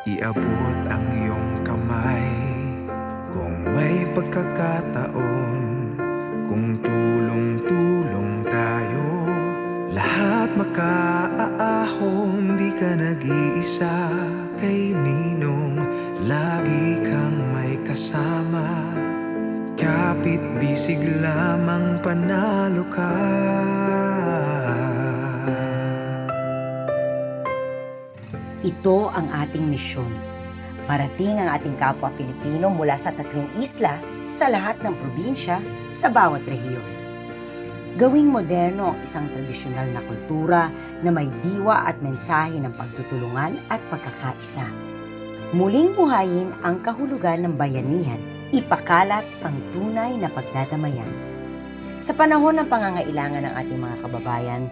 Iabot ang iyong kamay kung may pagkakataon. Kung tulong-tulong tayo, lahat makaaahon. Di ka nag-iisa kay Ninong, lagi kang may kasama. Kapit bisig lamang panalo ka. Ito ang ating misyon. Marating ang ating kapwa Pilipino mula sa 3 isla, sa lahat ng probinsya, sa bawat rehiyon. Gawing moderno ang isang tradisyonal na kultura na may diwa at mensahe ng pagtutulungan at pagkakaisa. Muling buhayin ang kahulugan ng bayanihan, ipakalat ang tunay na pagdadamayan. Sa panahon ng pangangailangan ng ating mga kababayan,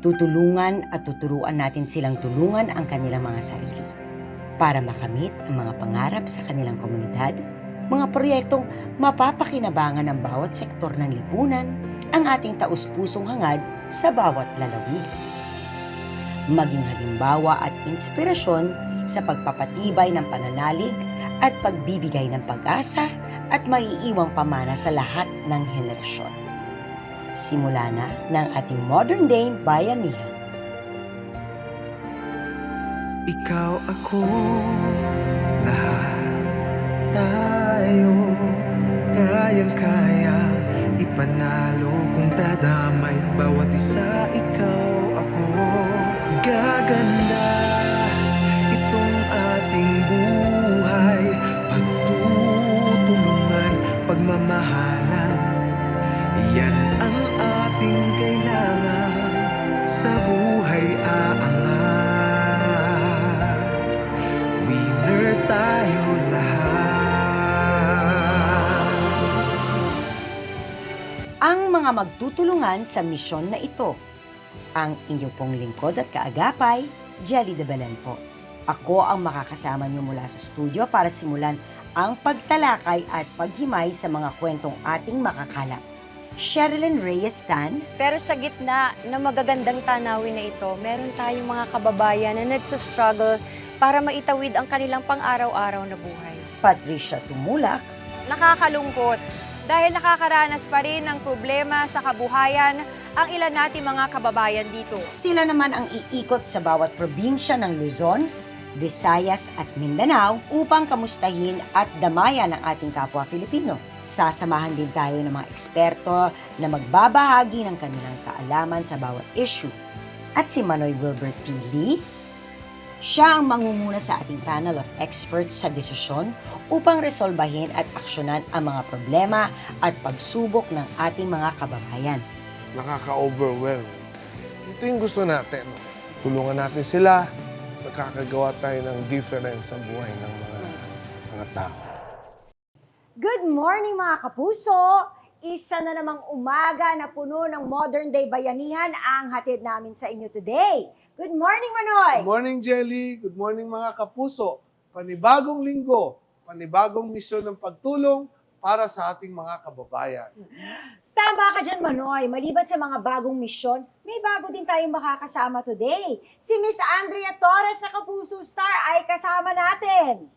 tutulungan at tuturuan natin silang tulungan ang kanilang mga sarili para makamit ang mga pangarap sa kanilang komunidad, mga proyektong mapapakinabangan ng bawat sektor ng lipunan, ang ating taus-pusong hangad sa bawat lalawig. Maging halimbawa at inspirasyon sa pagpapatibay ng pananalig at pagbibigay ng pag-asa at maiiwang pamana sa lahat ng henerasyon. Simula na ng ating modern day bayanihan. Ikaw, ako, lahat tayo kayang-kaya ipanalo kung dadamay bawat isa. Ikaw, ako, gaganda itong ating buhay. Pagtutulungan, pagmamahalan, yan ang ating kailangan sa buhay aangat. Winner tayo lahat. Ang mga magtutulungan sa misyon na ito. Ang inyong pong lingkod at kaagapay, Jelly de Belen po. Ako ang makakasama niyo mula sa studio para simulan ang pagtalakay at paghimay sa mga kwentong ating makakalap. Sherilyn Reyes Tan. Pero sa gitna ng magagandang tanawin na ito, meron tayong mga kababayan na nagsastruggle para maitawid ang kanilang pang-araw-araw na buhay. Patricia Tumulak. Nakakalungkot dahil nakakaranas pa rin ng problema sa kabuhayan ang ilan nating mga kababayan dito. Sila naman ang iikot sa bawat probinsya ng Luzon, Visayas at Mindanao upang kamustahin at damayan ang ating kapwa Filipino. Sasamahan din tayo ng mga eksperto na magbabahagi ng kanilang kaalaman sa bawat issue. At si Manoy Wilbert T. Lee, siya ang mangunguna sa ating panel of experts sa desisyon upang resolbahin at aksyonan ang mga problema at pagsubok ng ating mga kababayan. Nakaka-overwhelm. Ito yung gusto natin. Tulungan natin sila, nakakagawa tayo ng difference sa buhay ng mga tao. Good morning mga kapuso! Isa na namang umaga na puno ng modern day bayanihan ang hatid namin sa inyo today. Good morning, Manoy! Good morning, Jelly. Good morning, mga kapuso. Panibagong linggo, panibagong misyon ng pagtulong para sa ating mga kababayan. Tama ka dyan, Manoy. Maliban sa mga bagong misyon, may bago din tayong makakasama today. Si Miss Andrea Torres na Kapuso Star ay kasama natin.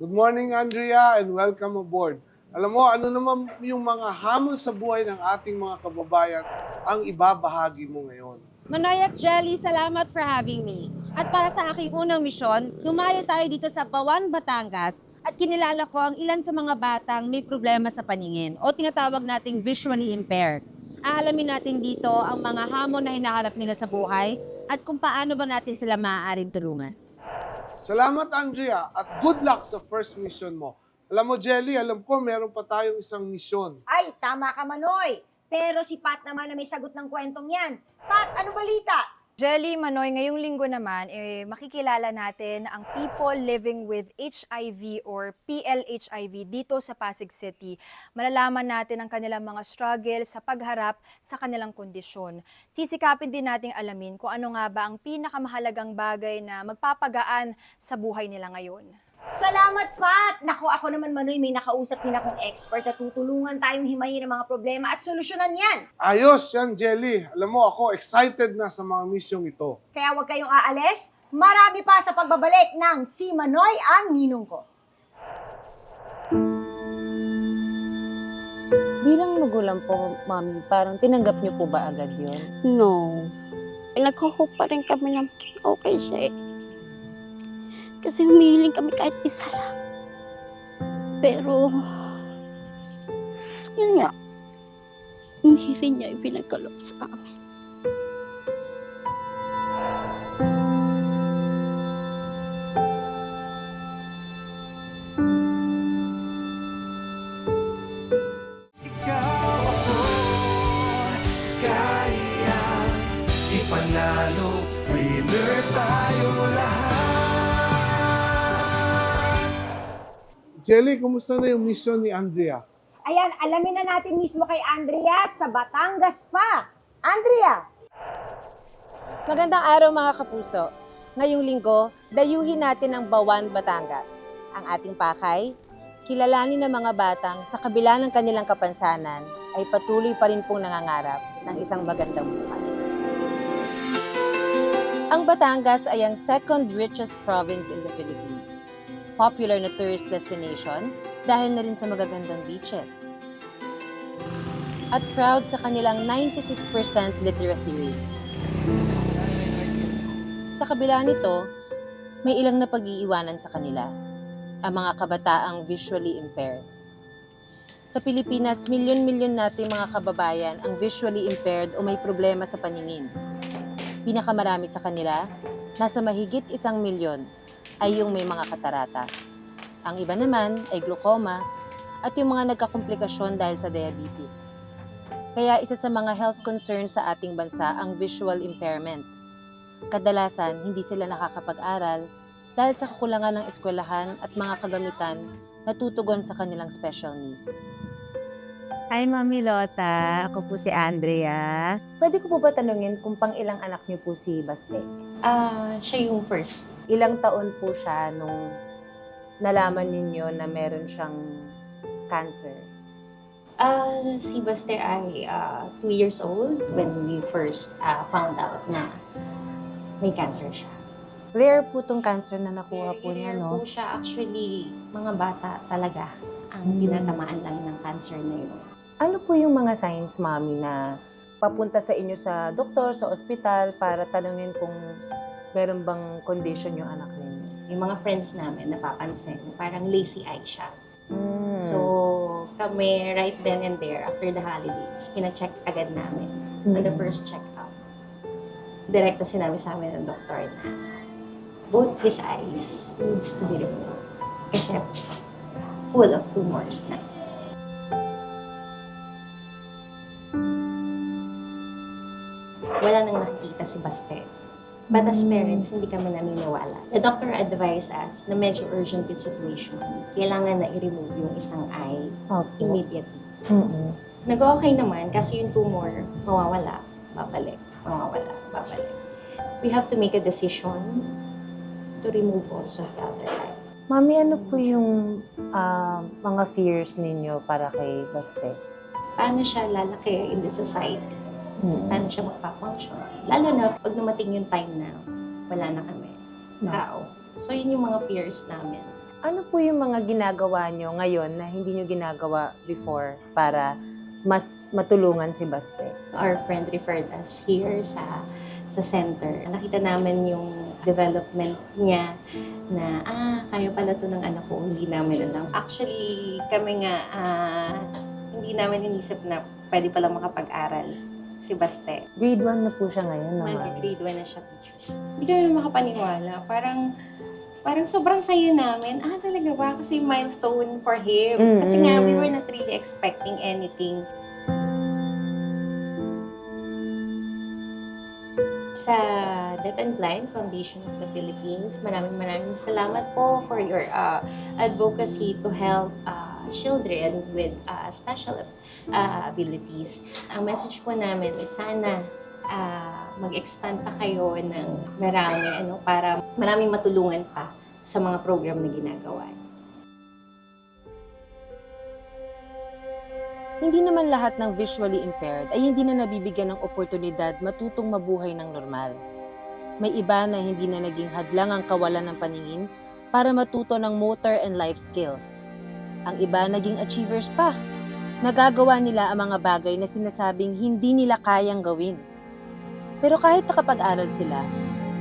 Good morning, Andrea, and welcome aboard. Alam mo, ano naman yung mga hamon sa buhay ng ating mga kababayan ang ibabahagi mo ngayon? Manoy at Jelly, salamat for having me. At para sa aking unang misyon, dumayo tayo dito sa Pawan, Batangas at kinilala ko ang ilan sa mga batang may problema sa paningin o tinatawag nating visually impaired. Aalamin natin dito ang mga hamon na hinaharap nila sa buhay at kung paano ba natin sila maaaring tulungan. Salamat, Andrea, at good luck sa first mission mo. Alam mo, Jelly, alam ko meron pa tayong isang misyon. Ay, tama ka, Manoy. Pero si Pat naman na may sagot ng kwentong yan. Pat, ano balita? Jelly, Manoy, ngayong linggo naman, makikilala natin ang people living with HIV or PLHIV dito sa Pasig City. Malalaman natin ang kanilang mga struggle sa pagharap sa kanilang kondisyon. Sisikapin din nating alamin kung ano nga ba ang pinakamahalagang bagay na magpapagaan sa buhay nila ngayon. Salamat, Pat! Naku, ako naman, Manoy, may nakausap din akong expert na tutulungan tayong himayin ng mga problema at solusyonan yan. Ayos yan, Jelly. Alam mo, ako excited na sa mga misyong ito. Kaya huwag kayong aalis. Marami pa sa pagbabalik ng Si Manoy ang ninong ko. Bilang magulang po, Mami, parang tinanggap niyo po ba agad yun? No. Nag-hope pa rin kami na okay siya eh. Kasi humihiling kami kahit isa lang. Pero, yun nga, hindi rin niya ipinagkaloob sa amin. Ikaw ako, kaya ipanalo, winner tayo lahat. Jelly, kumusta na yung mission ni Andrea? Ayan, alamin na natin mismo kay Andrea sa Batangas pa. Andrea! Magandang araw mga kapuso. Ngayong linggo, dayuhin natin ang Bawan, Batangas. Ang ating pakay, kilalanin ng mga batang sa kabila ng kanilang kapansanan ay patuloy pa rin pong nangangarap ng isang magandang bukas. Ang Batangas ay ang second richest province in the Philippines. Popular na tourist destination dahil na rin sa magagandang beaches. At proud sa kanilang 96% literacy rate. Sa kabila nito, may ilang napag-iiwanan sa kanila, ang mga kabataang visually impaired. Sa Pilipinas, milyon-milyon nating mga kababayan ang visually impaired o may problema sa paningin. Pinakamarami sa kanila, nasa mahigit 1 milyon, ay yung may mga katarata. Ang iba naman ay glaucoma at yung mga nagkakomplikasyon dahil sa diabetes. Kaya isa sa mga health concerns sa ating bansa ang visual impairment. Kadalasan, hindi sila nakakapag-aral dahil sa kakulangan ng eskwelahan at mga kagamitan na tutugon sa kanilang special needs. Hi, Mami Lota. Ako po si Andrea. Pwede ko po ba tanungin kung pang ilang anak niyo po si Baste? Siya yung first. Ilang taon po siya nung nalaman ninyo na meron siyang cancer? Si Baste ay 2 years old when we first found out na may cancer siya. Rare po tong cancer na nakuha po niya, Rare no? po siya. Actually, mga bata talaga ang tinatamaan lang ng cancer na yun. Ano po yung mga signs, Mami, na papunta sa inyo sa doktor, sa ospital, para tanungin kung meron bang condition yung anak ninyo? Yung mga friends namin napapansin na parang lazy eye siya. Hmm. So, kami right then and there, after the holidays, kina-check agad namin on the first check-up. Direct na sinabi sa amin ng doktor na both his eyes needs to be removed kasi full of tumors na. Wala nang nakikita si Baste. But as parents, hindi kami naniniwala. The doctor advised us na medyo urgent yung situation. Kailangan na i-remove yung isang eye immediately. Nag-okay naman kasi yung tumor, mawawala, babalik, mawawala, babalik. We have to make a decision to remove also the other eye. Mami, ano po yung mga fears ninyo para kay Baste? Paano siya lalaki in the society? Paano siya magpa-function? Lalo na pag dumating yung time na wala na kami. Tao. So, yun yung mga fears namin. Ano po yung mga ginagawa nyo ngayon na hindi nyo ginagawa before para mas matulungan si Baste? Our friend referred us here sa center. Nakita namin yung development niya na, kaya pala to ng anak ko, hindi namin alam. Actually, kami nga, hindi namin inisip na pwede pala makapag-aral si Baste. Grade 1 na po siya ngayon naman. Mag-grade 1 na siya, teacher. Hindi kami makapaniwala. Parang sobrang saya namin. Talaga ba? Kasi milestone for him. Kasi nga, we were not really expecting anything. Sa Deaf and Blind Foundation of the Philippines, maraming salamat po for your advocacy to help children with special abilities. Ang message po namin is sana mag-expand pa kayo ng marami para maraming matulungan pa sa mga program na ginagawa. Hindi naman lahat ng visually impaired ay hindi na nabibigyan ng oportunidad matutong mabuhay ng normal. May iba na hindi na naging hadlang ang kawalan ng paningin para matuto ng motor and life skills. Ang iba naging achievers pa. Nagagawa nila ang mga bagay na sinasabing hindi nila kayang gawin. Pero kahit nakapag-aral sila,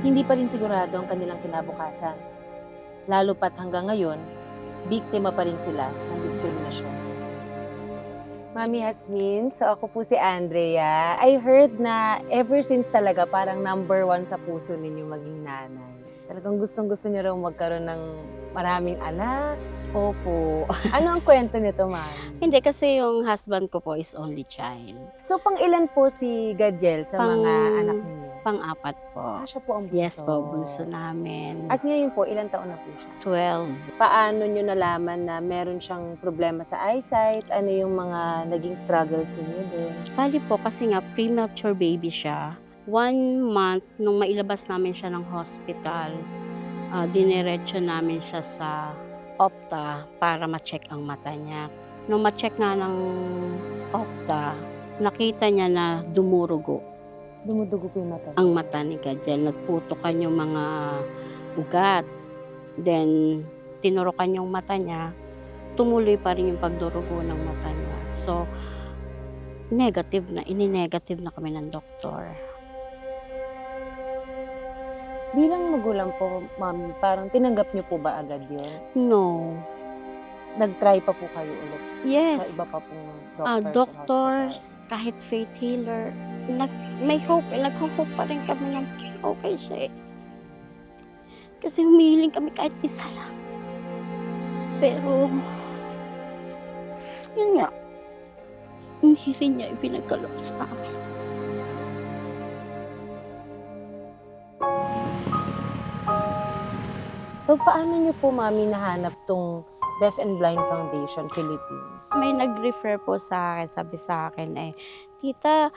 hindi pa rin sigurado ang kanilang kinabukasan. Lalo pat hanggang ngayon, biktima pa rin sila ng diskriminasyon. Mami Hasmin, so ako po si Andrea. I heard na ever since talaga parang number 1 sa puso ninyo maging nanay. Talagang gustong-gusto niyo raw magkaroon ng maraming anak. Opo. Ano ang kwento nito, Mami? Hindi kasi yung husband ko po is only child. So, pang ilan po si Gadiel sa mga anak ninyo? Pang-apat po. Siya po ang bunso. Yes po, bunso namin. At ngayon po, ilang taon na po siya? 12. Paano nyo nalaman na meron siyang problema sa eyesight? Ano yung mga naging struggles niyo doon? Bali po kasi nga premature baby siya. 1 month nung mailabas namin siya ng hospital, diniretso namin siya sa opta para ma-check ang mata niya. Nung ma-check na ng opta, nakita niya na dumurugo Dumudugo po yung mata. ang mata ni Gadiel. Nagputukan yung mga ugat. Then, tinurukan yung mata niya. Tumuloy pa rin yung pagdurugo ng mata niya. So, ini-negative na kami ng doktor. Bilang magulang po, Mami, parang tinanggap niyo po ba agad yun? No. Nag-try pa po kayo ulit sa Yes. iba pa pong Doctors, sa kahit faith healer, may hope, nag-hope pa rin kami ng okay siya eh. Kasi humihiling kami kahit isa lang. Pero, yun nga, hindi rin niya ipinagkaloob sa amin. So, paano niyo po, Mami, nahanap tong Deaf and Blind Foundation Philippines? May nag-refer po sa akin, sabi sa akin eh, Tita,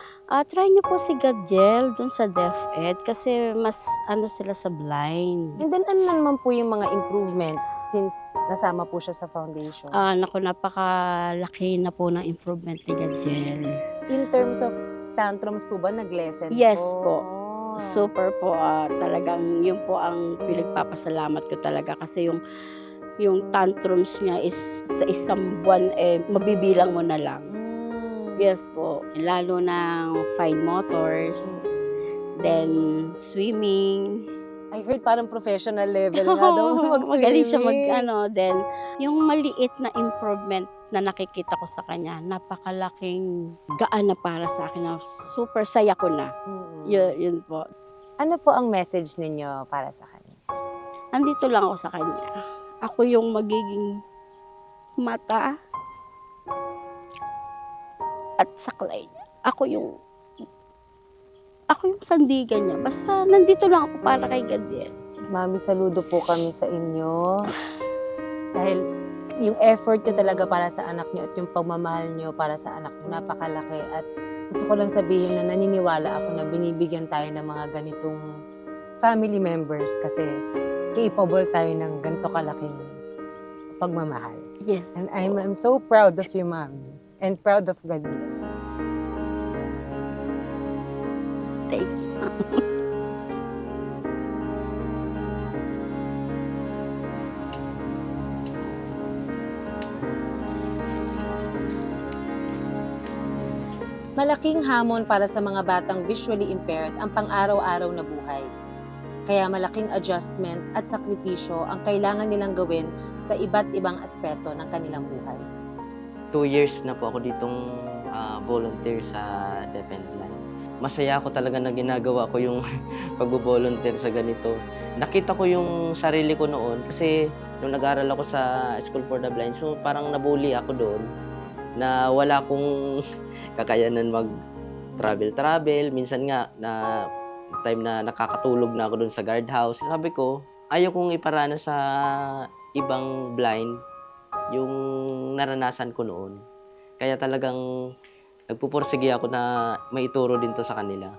try niyo po si Gadiel dun sa DepEd kasi mas ano sila sa blind. And then, ano naman po yung mga improvements since nasama po siya sa foundation? Naku, napakalaki na po ng improvement ni Gadiel. In terms of tantrums po ba, nag-lessen Yes po. Oh. Super po, talagang yun po ang pinagpapasalamat ko talaga kasi yung tantrums niya is sa isang buwan mabibilang mo na lang. Yes po, lalo na fine motors, then swimming. I heard parang professional level nga daw mag-swimming. Magaling siya then yung maliit na improvement na nakikita ko sa kanya, napakalaking gaan na para sa akin na super saya ko na. Yun po. Ano po ang message ninyo para sa kanya? Andito lang ako sa kanya. Ako yung magiging mata at saklay niya. Ako yung sandigan niya. Basta nandito lang ako para kay Gadiel. Mami, saludo po kami sa inyo. Dahil yung effort nyo talaga para sa anak nyo at yung pagmamahal nyo para sa anak nyo, napakalaki. At gusto ko lang sabihin na naniniwala ako na binibigyan tayo ng mga ganitong family members kasi capable tayo ng ganito kalaking pagmamahal. Yes. And I'm so proud of you, Mami. And proud of Gadiel. Thank you. Malaking hamon para sa mga batang visually impaired ang pang-araw-araw na buhay. Kaya malaking adjustment at sakripisyo ang kailangan nilang gawin sa iba't ibang aspeto ng kanilang buhay. 2 years na po ako ditong volunteer sa Deaf and Blind. Masaya ako talaga na ginagawa ko yung pag-volunteer sa ganito. Nakita ko yung sarili ko noon kasi nung nag-aral ako sa School for the Blind, so parang nabully ako doon na wala akong kakayanan mag-travel. Minsan nga na time na nakakatulog na ako doon sa guardhouse. Sabi ko, ayaw kong iparana sa ibang blind yung naranasan ko noon. Kaya talagang nagpupursige ako na maituro din to sa kanila.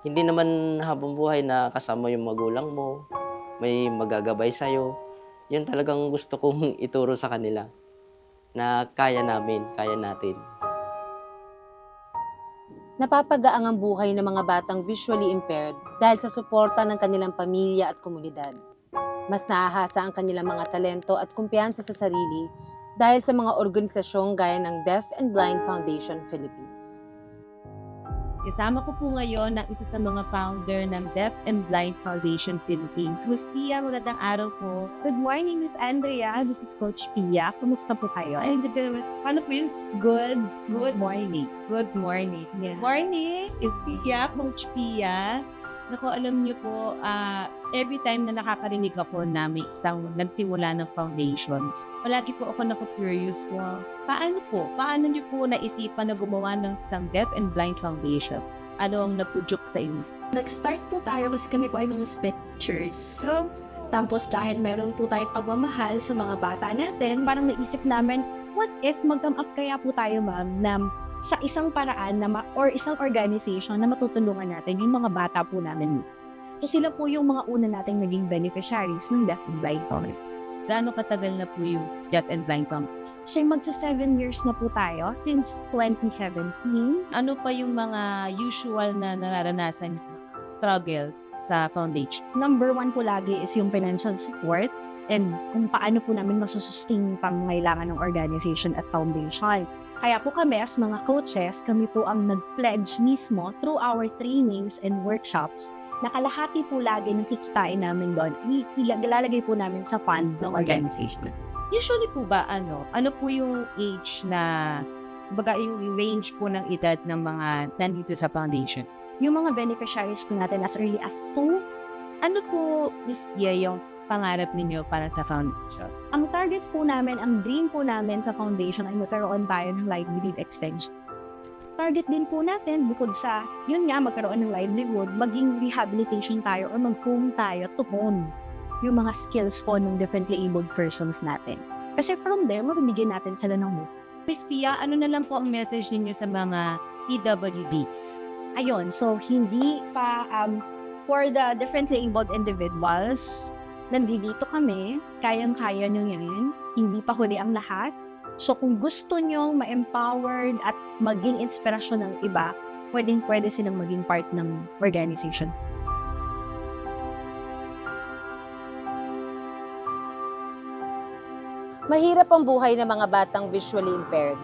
Hindi naman habang buhay na kasama yung magulang mo, may magagabay sa'yo. Yun talagang gusto kong ituro sa kanila na kaya namin, kaya natin. Napapagaang ang buhay ng mga batang visually impaired dahil sa suporta ng kanilang pamilya at komunidad. Mas naahasa ang kanilang mga talento at kumpiyansa sa sarili dahil sa mga organisasyong gaya ng Deaf and Blind Foundation Philippines. Kasama ko po ngayon na isa sa mga founder ng Deaf and Blind Foundation Philippines. Miss Pia, magandang araw po. Good morning, Miss Andrea. This is Coach Pia. Kumusta po kayo? Ay, paano po yun? Good morning. Good morning. Yeah. Morning, Miss Pia, Coach Pia. Naku, alam niyo po, every time na nakakarinig ako na may isang nagsimula ng foundation, palagi po ako naku-curious po, paano niyo po naisipan na gumawa ng isang Deaf and Blind Foundation? Ano ang napudyok sa inyo? Nag-start po tayo kasi kami po ay mga sped teachers. So, tapos dahil meron po tayong pagmamahal sa mga bata natin, parang naisip namin, what if mag-come up kaya po tayo, ma'am, na sa isang paraan na or isang organization na matutulungan natin yung mga bata po namin. So sila po yung mga una nating naging beneficiaries ng Deaf and Blind Foundation. Gaano katagal na po yung Deaf and Blind Foundation? So magsa 7 years na po tayo since 2017. Ano pa yung mga usual na nararanasan struggles sa foundation? Number 1 po lagi is yung financial support and kung paano po namin masusustain yung pangangailangan ng organization at foundation. Kaya po kami as mga coaches, kami po ang nag-pledge mismo through our trainings and workshops na kalahati po lagi ng kikitain namin doon, ilalagay po namin sa fund ng organization. Usually po ba, ano po yung age na, baga yung range po ng edad ng mga nandito sa foundation? Yung mga beneficiaries po natin as early as 2. Ano po, Miss Pia, yung pangarap ninyo para sa foundation? Ang target po namin, ang dream po namin sa foundation ay magkaroon tayo ng livelihood extension. Target din po natin, bukod sa, yun nga, magkaroon ng livelihood, maging rehabilitation tayo or mag-home tayo to hone yung mga skills po ng differently abled persons natin. Kasi from there, mabibigyan natin sila ng hope. Miss Pia, ano na lang po ang message ninyo sa mga PWDs? Ayun, so hindi pa, for the differently abled individuals, nandito kami, kayang-kaya nyo yan, hindi pa huli ang lahat. So kung gusto nyo ma-empowered at maging inspirasyon ng iba, pwede silang maging part ng organization. Mahirap ang buhay ng mga batang visually impaired.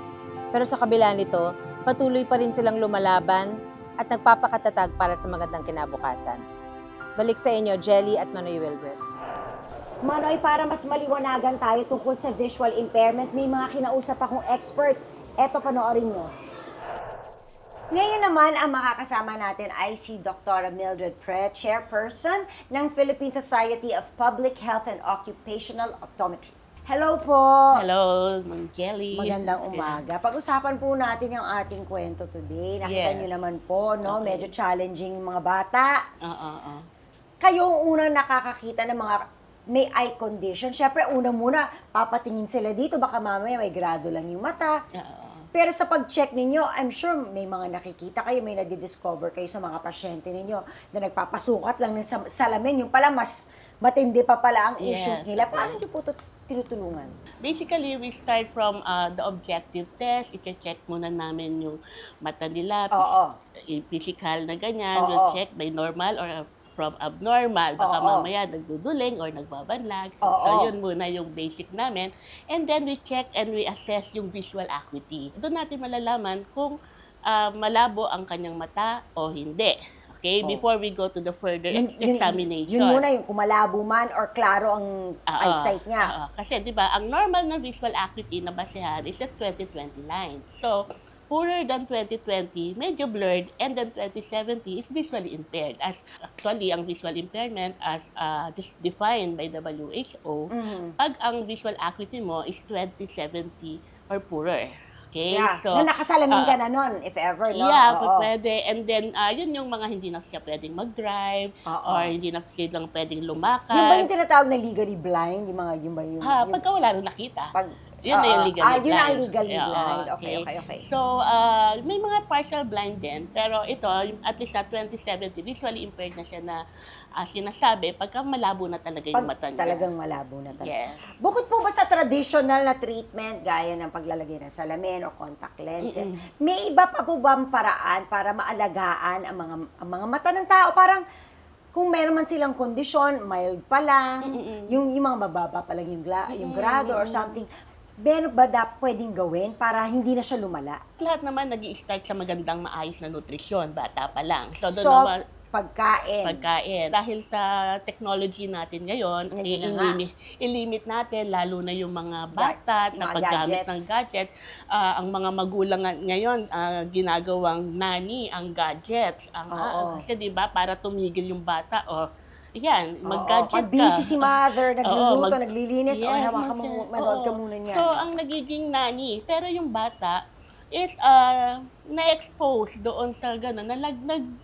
Pero sa kabila nito, patuloy pa rin silang lumalaban at nagpapakatatag para sa magandang kinabukasan. Balik sa inyo, Jelly at Manoy Wilbert. Manoy, para mas maliwanagan tayo tungkol sa visual impairment, may mga kinausap akong experts. Eto, panoorin mo. Ngayon naman, ang makakasama natin ay si Dr. Mildred Pre, Chairperson ng Philippine Society of Public Health and Occupational Optometry. Hello po! Hello, Ma'am Jelly. Magandang umaga. Pag-usapan po natin yung ating kwento today. Nakita niyo naman po, no? Okay. Medyo challenging yung mga bata. Oo. Kayo ang unang nakakakita ng mga may eye condition. Siyempre, muna, papatingin sila dito. Baka mamaya may grado lang yung mata. Pero sa pag-check ninyo, I'm sure may mga nakikita kayo, may nadidiscover kayo sa mga pasyente ninyo na nagpapasukat lang ng salamin. Yung pala, mas matindi pa pala ang issues nila. Paano nyo po tinutulungan? Basically, we start from the objective test. I-check muna namin yung mata nila, physical na ganyan. We'll check by normal or from abnormal. Baka mamaya nagduduling or nagbabanlag. So, yun muna yung basic namin. And then, we check and we assess yung visual acuity. Doon natin malalaman kung malabo ang kanyang mata o hindi. Okay? Before we go to the further examination. Yun muna, yung kumalabo man or klaro ang eyesight niya. Kasi, di ba, ang normal na visual acuity na basehan is at 20/20 lines. So, poorer than 20/20, medyo blurred, and then 20/70 is visually impaired. As actually, ang visual impairment as defined by WHO, pag ang visual acuity mo is 20/70 or poorer. Okay? Yeah. So, na nakasalamin ka na nun, if ever, no? Yeah, pwede. And then, yun yung mga hindi na siya pwedeng mag-drive, or hindi na silang pwedeng lumakad. Yung ba yung tinatawag na legally blind? Yung mga, yung ba yung... Pagka wala nang nakita. Yun na yung legally blind. Yun ang legally Oo, blind. Okay. So, may mga partial blind din, pero ito, at least sa 2070, visually impaired na siya na sinasabi pagka malabo na talaga yung mata niya. Talagang malabo na talaga. Yes. Bukod po ba sa traditional na treatment, gaya ng paglalagay ng salamin o contact lenses, may iba pa po bang paraan para maalagaan ang mga mata ng tao? Parang, kung meron man silang kondisyon, mild pa lang, yung mga mababa pa lang yung grado or something, meron ba pwedeng gawin para hindi na siya lumala? Lahat naman nag-i-start sa magandang maayos na nutrisyon, bata pa lang. So, doon naman, pagkain. Dahil sa technology natin ngayon, i-limit natin, lalo na yung mga bata sa mga paggamit gadgets. ng gadget. Ang mga magulang ngayon, ginagawang nani ang gadgets. Kasi di ba para tumigil yung bata, yan, mag-gadget Pag busy si mother, nagluluto, naglilinis, Yes, manood ka muna niyan. So, ang nagiging nani, pero yung bata is na-expose doon sa gano'n,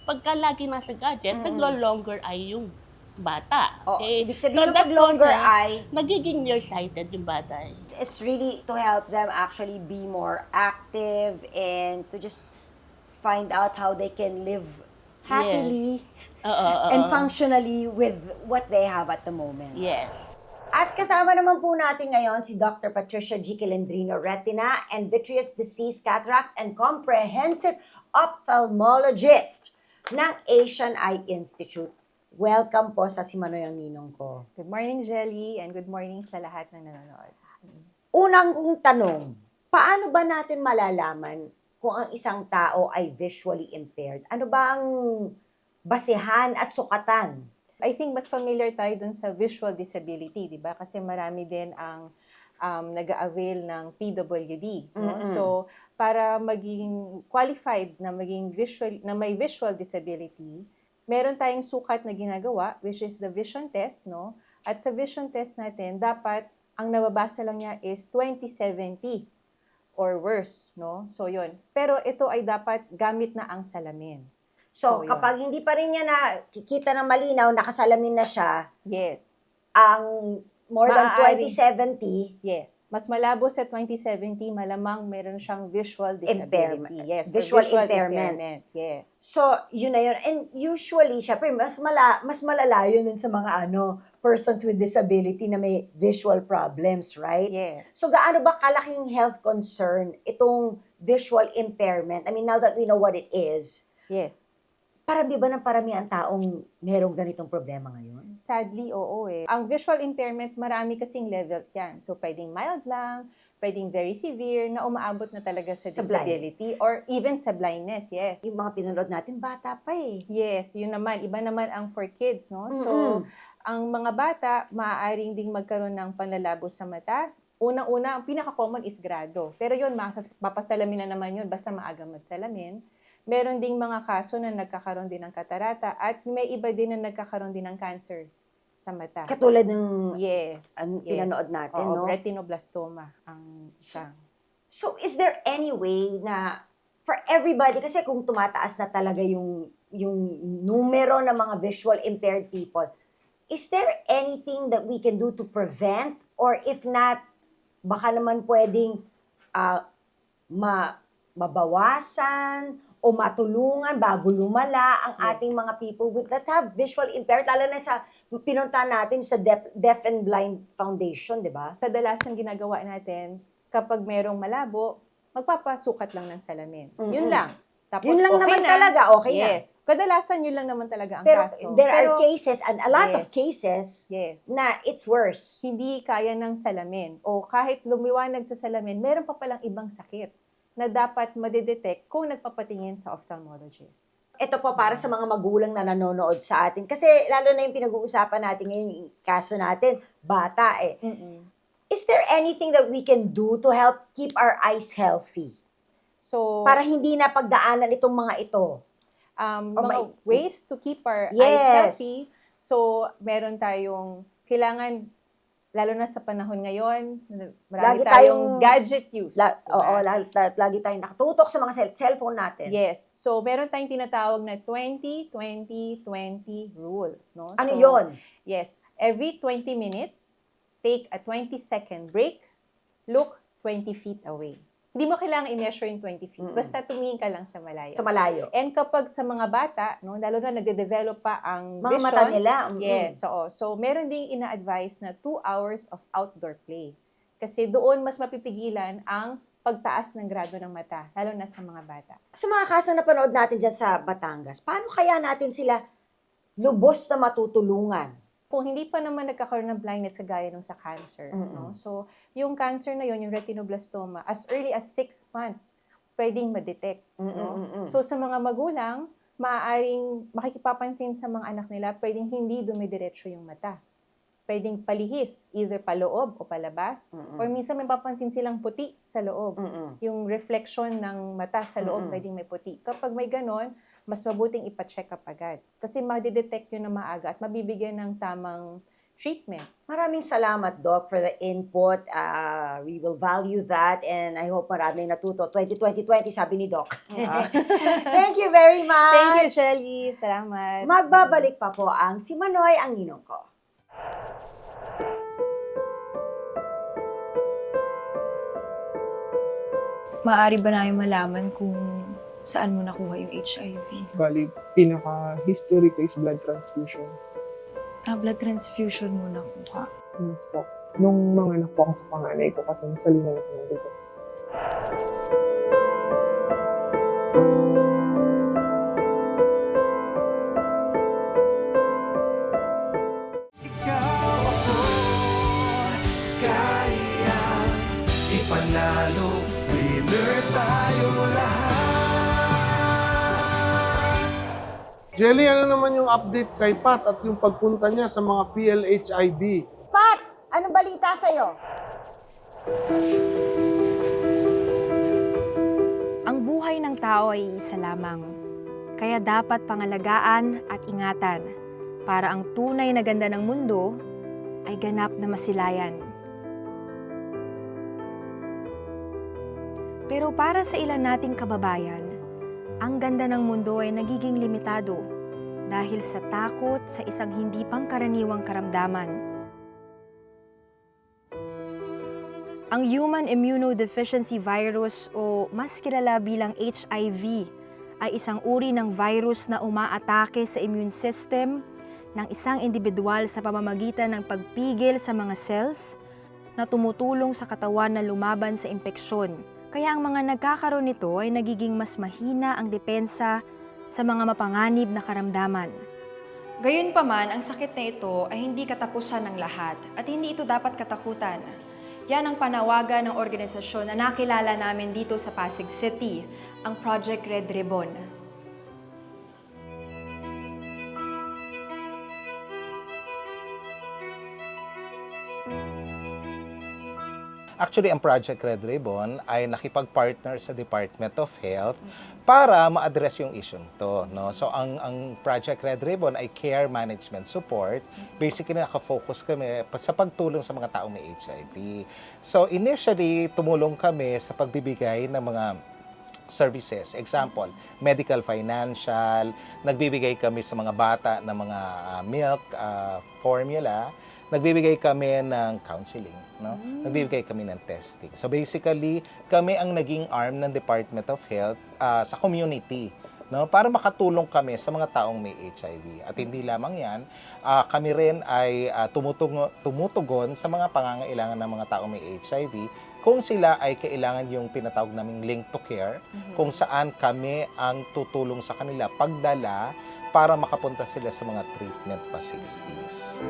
pagka lagi nasa gadget, naglo-longer eye yung bata. Okay? Ibig sabihin pag longer eye, nagiging nearsighted yung bata. it's really to help them actually be more active and to just find out how they can live happily and functionally with what they have at the moment. Yes. At kasama naman po natin ngayon si Dr. Patricia G. Kilendrino, Retina and Vitreous Disease, Cataract and Comprehensive Ophthalmologist ng Asian Eye Institute. Welcome po sa Simanoy ang Ninong ko. Good morning, Jelly, and good morning sa lahat na nanonood. Unang kong tanong, paano ba natin malalaman kung ang isang tao ay visually impaired? Ano ba ang basehan at sukatan? I think mas familiar tayo dun sa visual disability, di ba? Kasi marami din ang nag-avail ng PWD. No? So, para maging qualified na may visual disability, meron tayong sukat na ginagawa, which is the vision test, no? At sa vision test natin, dapat ang nababasa lang niya is 20/70 or worse, no? So, yun. Pero ito ay dapat gamit na ang salamin. So, kapag hindi pa rin niya nakikita ng malinaw, nakasalamin na siya, yes, ang more than 20/70, yes. Mas malabo sa 20/70, malamang meron siyang visual disability. Impairment. Yes, Visual or impairment. Yes. So, yun na yun. And usually, syempre, mas malala yun sa mga persons with disability na may visual problems, right? Yes. So, gaano ba kalaking health concern itong visual impairment? I mean, now that we know what it is, Yes. parami ba ng paramihan taong merong ganitong problema ngayon? Sadly, oo eh. Ang visual impairment, marami kasing levels yan. So, pwedeng mild lang, pwedeng very severe, na umaabot na talaga sa disability, or even sa blindness, yes. Yung mga pinanood natin, bata pa eh. Yes, yun naman. Iba naman ang for kids, no? So, ang mga bata, maaaring ding magkaroon ng panlalabo sa mata. Unang-una, ang pinaka-common is grado. Pero yun, mapasalamin na naman yun, basta maaga magsalamin. Meron ding mga kaso na nagkakaroon din ng katarata at may iba din na nagkakaroon din ng cancer sa mata. Katulad ng pinanood natin, no? Retinoblastoma ang isang. So, is there any way na for everybody, kasi kung tumataas na talaga yung numero ng mga visual impaired people, is there anything that we can do to prevent? Or if not, baka naman pwedeng mabawasan o matulungan bago lumala ang ating mga people that have visual impaired, lalo na sa pinunta natin sa Deaf and Blind Foundation, di ba? Kadalasan ginagawa natin, kapag merong malabo, magpapasukat lang ng salamin. Yun lang. Tapos, yun lang naman talaga, okay na. Yes. Kadalasan yun lang naman talaga ang Pero kaso. there are cases, and a lot of Yes. cases, Yes. na it's worse. Hindi kaya ng salamin. O kahit lumiwanag sa salamin, meron pa palang ibang sakit na dapat madidetect kung nagpapatingin sa ophthalmologist. Ito po para sa mga magulang na nanonood sa atin. Kasi lalo na yung pinag-uusapan natin ngayon, yung kaso natin, bata eh. Is there anything that we can do to help keep our eyes healthy? So, Para hindi na pagdaanan itong mga ito. mga ways to keep our eyes Yes. healthy. So, meron tayong kailangan, lalo na sa panahon ngayon, marami Lagi tayong tayong- gadget use. Lagi tayong nakatutok sa mga cellphone natin. Yes. So, meron tayong tinatawag na 20-20-20 rule. No? Ano So, yon? Yes. Every 20 minutes, take a 20-second break, look 20 feet away. Hindi mo kailangan i-measure yung 20 feet. Basta tumingin ka lang sa malayo. Sa malayo. And kapag sa mga bata, no, lalo na nagde-develop pa ang Mga vision. mata nila. Yes, oo. So, meron ding ina-advise na 2 hours of outdoor play. Kasi doon mas mapipigilan ang pagtaas ng grado ng mata, lalo na sa mga bata. Sa mga kaso na napanood natin dyan sa Batangas, paano kaya natin sila lubos na matutulungan? Kung hindi pa naman nagkakaroon ng blindness kagaya nung sa cancer, no? So, yung cancer na yon, yung retinoblastoma, as early as 6 months, pwedeng ma-detect. No? So, sa mga magulang, maaaring makikipapansin sa mga anak nila, pwedeng hindi dumidiretso yung mata. Pwedeng palihis, either paloob o palabas, or minsan may papansin silang puti sa loob. Yung reflection ng mata sa loob, pwedeng may puti. Kapag may ganon, mas mabuting ipa-check up agad. Kasi ma-detect yun na maaga at mabibigyan ng tamang treatment. Maraming salamat, Doc, for the input. We will value that and I hope maraming natuto. 2020, sabi ni Doc. Thank you very much. Thank you, Shelly. Salamat. Magbabalik pa po ang si Manoy ang ninong ko. Maaari ba namin malaman kung saan mo nakuha yung HIV? Bali, pinaka-history ko is blood transfusion. Blood transfusion mo nakuha. Yes po. Nung mga anak po ako sa panganay ko kasi nasalina na ko ng dugo. Ipanalo, winner tayo lahat. Jelly, ano naman yung update kay Pat at yung pagpunta niya sa mga PLHIB? Pat, anong balita sa'yo? Ang buhay ng tao ay isa lamang. Kaya dapat pangalagaan at ingatan para ang tunay na ganda ng mundo ay ganap na masilayan. Pero para sa ilan nating kababayan, ang ganda ng mundo ay nagiging limitado dahil sa takot sa isang hindi pangkaraniwang karamdaman. Ang Human Immunodeficiency Virus o mas kilala bilang HIV ay isang uri ng virus na umaatake sa immune system ng isang individual sa pamamagitan ng pagpigil sa mga cells na tumutulong sa katawan na lumaban sa impeksyon. Kaya ang mga nagkakaroon nito ay nagiging mas mahina ang depensa sa mga mapanganib na karamdaman. Gayunpaman, ang sakit na ito ay hindi katapusan ng lahat at hindi ito dapat katakutan. Yan ang panawagan ng organisasyon na nakilala namin dito sa Pasig City, ang Project Red Ribbon. Actually, ang Project Red Ribbon ay nakipag-partner sa Department of Health para ma-address yung issue to, no? So, ang Project Red Ribbon ay care management support. Basically, nakafocus kami sa pagtulong sa mga taong may HIV. So, initially, tumulong kami sa pagbibigay ng mga services. Example, medical, financial, nagbibigay kami sa mga bata ng mga milk, formula, nagbibigay kami ng counseling, no? Nagbibigay kami ng testing. So basically, kami ang naging arm ng Department of Health sa community, no? Para makatulong kami sa mga taong may HIV. At hindi lamang 'yan, kami rin ay tumutugon sa mga pangangailangan ng mga taong may HIV kung sila ay kailangan yung tinatawag naming link to care, kung saan kami ang tutulong sa kanila pagdala para makapunta sila sa mga treatment facilities.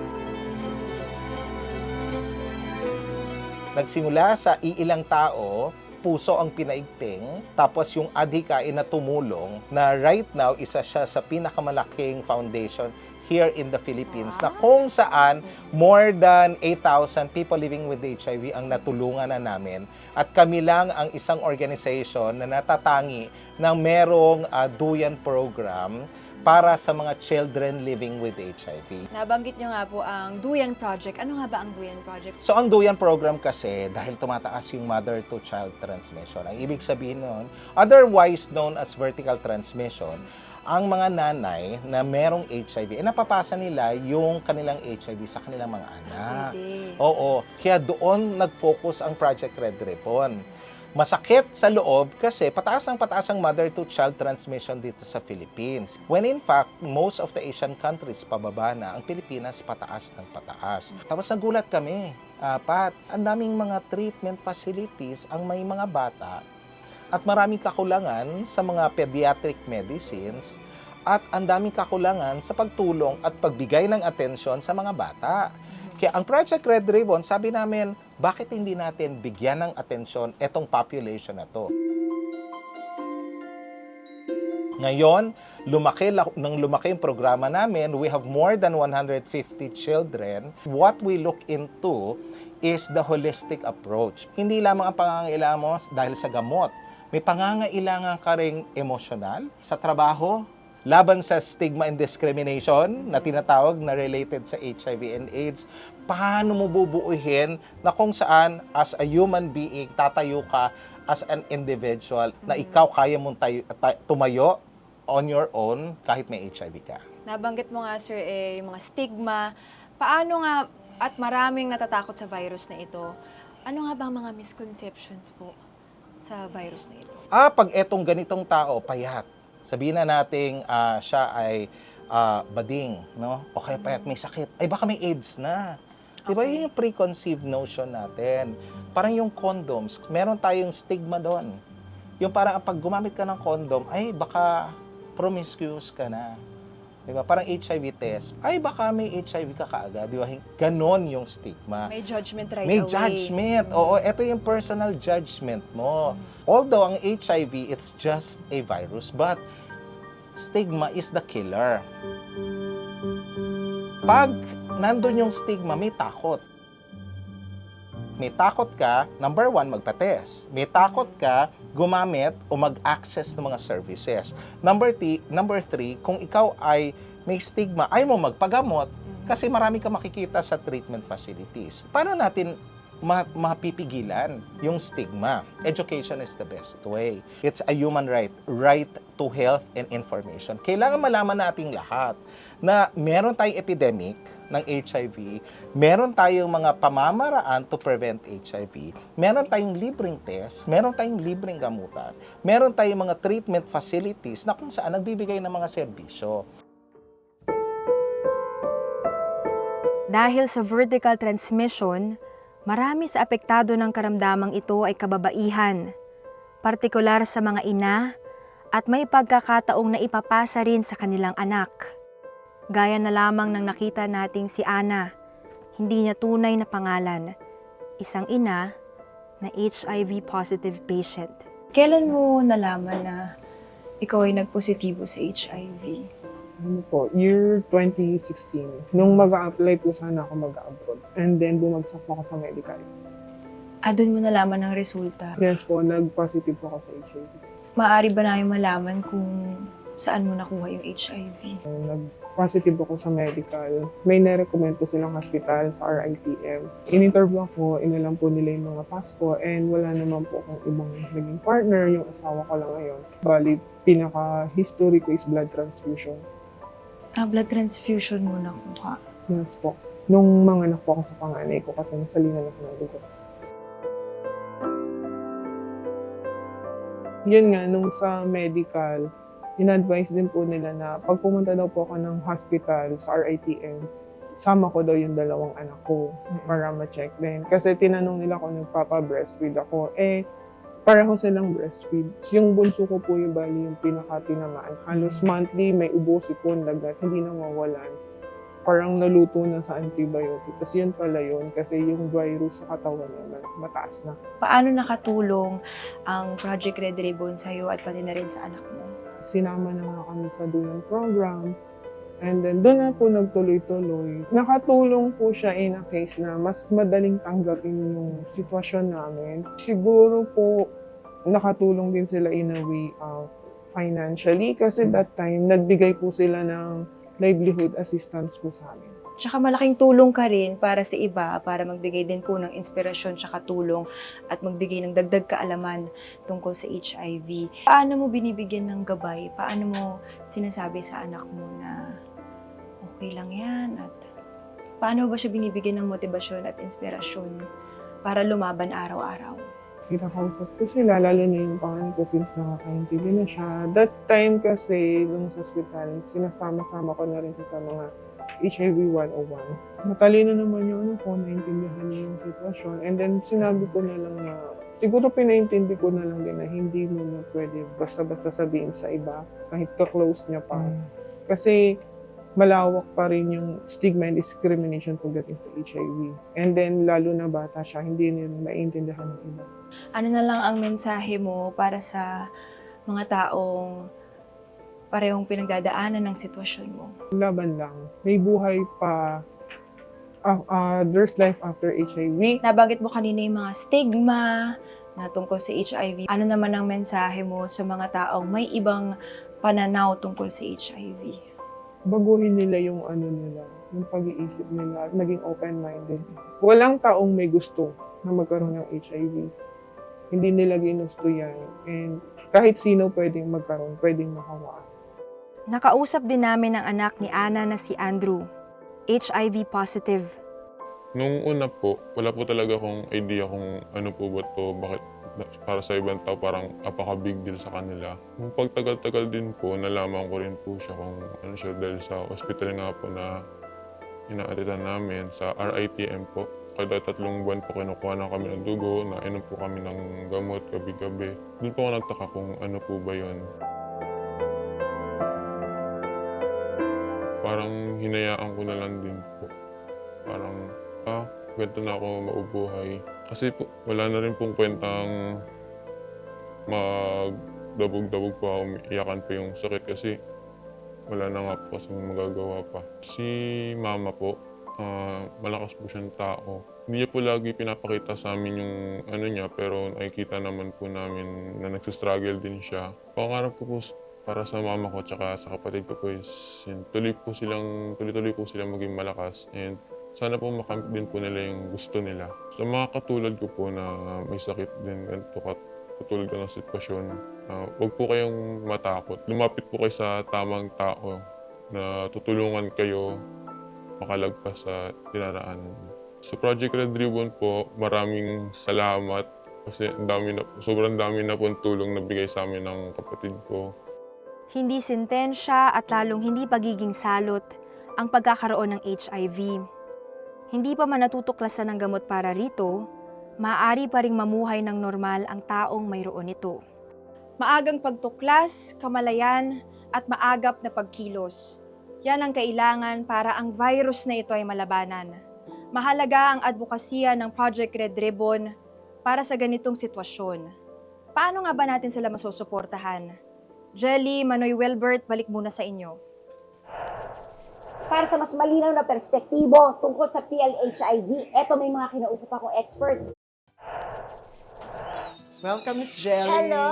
Nagsimula sa iilang tao, puso ang pinaigting, tapos yung adhika ay natumulong na right now isa siya sa pinakamalaking foundation here in the Philippines na kung saan more than 8,000 people living with HIV ang natulungan na namin at kami lang ang isang organization na natatangi na merong duyan program para sa mga children living with HIV. Nabanggit nyo nga po ang Duyan Project. Ano nga ba ang Duyan Project? So ang Duyan program kasi, dahil tumataas yung mother-to-child transmission, ang ibig sabihin nun, otherwise known as vertical transmission, ang mga nanay na merong HIV, napapasa nila yung kanilang HIV sa kanilang mga anak. Oo. Kaya doon nag-focus ang Project Red Ribbon. Masakit sa loob kasi pataas ang mother-to-child transmission dito sa Philippines. When in fact, most of the Asian countries pababa na, ang Pilipinas pataas ng pataas. Tapos nagulat kami, Pat, ang daming mga treatment facilities ang may mga bata at maraming kakulangan sa mga pediatric medicines at ang daming kakulangan sa pagtulong at pagbigay ng atensyon sa mga bata. Kaya ang Project Red Ribbon, sabi namin, bakit hindi natin bigyan ng atensyon etong population na to? Ngayon, lumaki yung programa namin. We have more than 150 children. What we look into is the holistic approach. Hindi lamang ang pangangailangan mo dahil sa gamot. May pangangailangan ka ring emosyonal, sa trabaho, laban sa stigma and discrimination na tinatawag na related sa HIV and AIDS. Paano mo bubuuhin na kung saan as a human being tatayo ka as an individual na ikaw kaya mong tumayo on your own kahit may HIV ka. Nabanggit mo nga, sir, yung mga stigma. Paano nga, at maraming natatakot sa virus na ito, ano nga ba ang mga misconceptions po sa virus na ito? Pag etong ganitong tao, payat. Sabihin na nating siya ay bading, no? O kaya payat, may sakit. Ay, baka may AIDS na. Diba yun yung preconceived notion natin? Parang yung condoms, meron tayong stigma doon. Yung parang pag gumamit ka ng condom, ay baka promiscuous ka na. Diba? Parang HIV test, ay baka may HIV ka kaagad. Diba? Ganon yung stigma. May judgment right May away. judgment. Oo, ito yung personal judgment mo. Although ang HIV, it's just a virus, but stigma is the killer. Pag nandun yung stigma, may takot. May takot ka, number one, magpa-test. May takot ka, gumamit o mag-access ng mga services. Number three, kung ikaw ay may stigma, ay mo magpagamot kasi marami ka makikita sa treatment facilities. Paano natin mapipigilan yung stigma? Education is the best way. It's a human right to health and information. Kailangan malaman nating lahat na meron tayong epidemic ng HIV, meron tayong mga pamamaraan to prevent HIV, meron tayong libreng test, meron tayong libreng gamutan, meron tayong mga treatment facilities na kung saan nagbibigay ng mga serbisyo. Dahil sa vertical transmission, marami sa apektado ng karamdamang ito ay kababaihan, partikular sa mga ina at may pagkakataong naipapasa rin sa kanilang anak. Gaya na lamang ng nakita nating si Ana, hindi niya tunay na pangalan, isang ina na HIV positive patient. Kailan mo nalaman na ikaw ay nagpositibo sa HIV? Ano po, year 2016. Nung mag-a-apply po sana ako mag-abroad. And then bumagsak po ako sa medical. Doon mo nalaman ng resulta? Yes po, nag-positive po ako sa HIV. Maaari ba namin malaman kung saan mo nakuha yung HIV? Nag-positive ako sa medical. May na-recommend po silang hospital sa RITM. In-interview ako, inalam po nila yung mga Pasko, and wala naman po akong ibang naging partner, yung asawa ko lang ngayon. Bali, pinaka-history ko is blood transfusion. Blood transfusion mo nakuha? Yes po. Nung mga anak po ako sa panganay ko kasi nasalingan ako ng dugo. Yun nga, nung sa medical, in-advise din po nila na pag pumunta daw po ako ng hospital sa RITM, sama ko daw yung dalawang anak ko para ma-check din. Kasi tinanong nila kung nagpapa-breastfeed ako. Pareho silang breastfeed. Yung bunso ko po yung bali yung pinaka-tinamaan. Halos monthly, may ubo, sipon, lagat, hindi na mawalan. Parang naluto na sa antibiotic. Tapos yun pala yun, kasi yung virus sa katawan niya mataas na. Paano nakatulong ang Project Red Ribbon sa'yo at pati na rin sa anak mo? Sinama na nga kami sa doon program. And then doon na po nagtuloy-tuloy. Nakatulong po siya in a case na mas madaling tanggapin yung sitwasyon namin. Siguro po nakatulong din sila in a way financially kasi that time nagbigay po sila ng livelihood assistance po sa amin. Tsaka malaking tulong ka rin para sa iba, para magbigay din po ng inspirasyon tsaka tulong at magbigay ng dagdag kaalaman tungkol sa HIV. Paano mo binibigyan ng gabay? Paano mo sinasabi sa anak mo na okay lang yan? At paano ba siya binibigyan ng motibasyon at inspirasyon para lumaban araw-araw? Kinakausap ko sila, lalo na yung pangalan ko since nakakaintindi na siya. That time kasi, nung sa hospital, sinasama-sama ko na rin siya sa mga HIV 101. Matalino naman yung ano ko, naintindihan niya yung sitwasyon. And then, sinabi ko na lang na, siguro pinaintindi ko na lang din na hindi mo na pwede basta-basta sabihin sa iba, kahit ka-close niya pa. Kasi, malawak pa rin yung stigma and discrimination pagdating sa HIV. And then, lalo na bata siya, hindi niya maintindihan ng iba. Ano na lang ang mensahe mo para sa mga taong parehong pinagdadaanan ng sitwasyon mo? Laban lang. May buhay pa. There's life after HIV. Nabanggit mo kanina yung mga stigma na tungkol sa HIV. Ano naman ang mensahe mo sa mga taong may ibang pananaw tungkol sa HIV? Baguhin nila yung ano nila, yung pag-iisip nila, maging open-minded. Walang taong may gusto na magkaroon ng HIV. Hindi nila ginusto yan. And kahit sino pwedeng magkaroon, pwedeng mahawaan. Nakausap din namin ang anak ni Ana na si Andrew, HIV positive. Nung una po, wala po talaga akong idea kung ano po ba to, bakit para sa ibang tao parang apaka-big deal sa kanila. Nung pagtagal-tagal din po, nalaman ko rin po siya kung ano siya dahil sa hospital nga po na inaaritan namin sa RITM po. Kada 3 buwan po kinukuha na kami ng dugo, nainom po kami ng gamot gabi-gabi. Doon po ako nagtaka kung ano po ba yun. Parang hinayaan ko na lang din po. Parang, ganito na ako maubuhay. Kasi po, wala na rin pong kwentang magdabog-dabog pa ako, iyakan pa yung sakit kasi wala na nga po kasi magagawa pa. Si mama po, malakas po siyang tao. Hindi niya po lagi pinapakita sa amin yung ano niya, pero nakikita naman po namin na nagsistruggle din siya. Pangarap ko po para sa mama ko tsaka sa kapatid ko po is tuloy po silang maging malakas and sana po makamit din po nila yung gusto nila. Sa mga katulad ko po na may sakit din, ganito katulad ko ng sitwasyon, huwag po kayong matakot. Lumapit po kayo sa tamang tao na tutulungan kayo makalagpas sa dinaraanan. Sa Project Red Ribbon po, maraming salamat kasi sobrang dami na po tulong na bigay sa amin ng kapatid ko. Hindi sintensya at lalong hindi pagiging salot ang pagkakaroon ng HIV. Hindi pa man natutuklasan ng gamot para rito, maaari pa ring mamuhay ng normal ang taong mayroon ito. Maagang pagtuklas, kamalayan, at maagap na pagkilos. Yan ang kailangan para ang virus na ito ay malabanan. Mahalaga ang advokasya ng Project Red Ribbon para sa ganitong sitwasyon. Paano nga ba natin sila masusuportahan? Jelly, Manoy Wilbert, balik muna sa inyo. Para sa mas malinaw na perspektibo tungkol sa PLHIV, eto may mga kinausap akong experts. Welcome, Miss Jelly. Hello!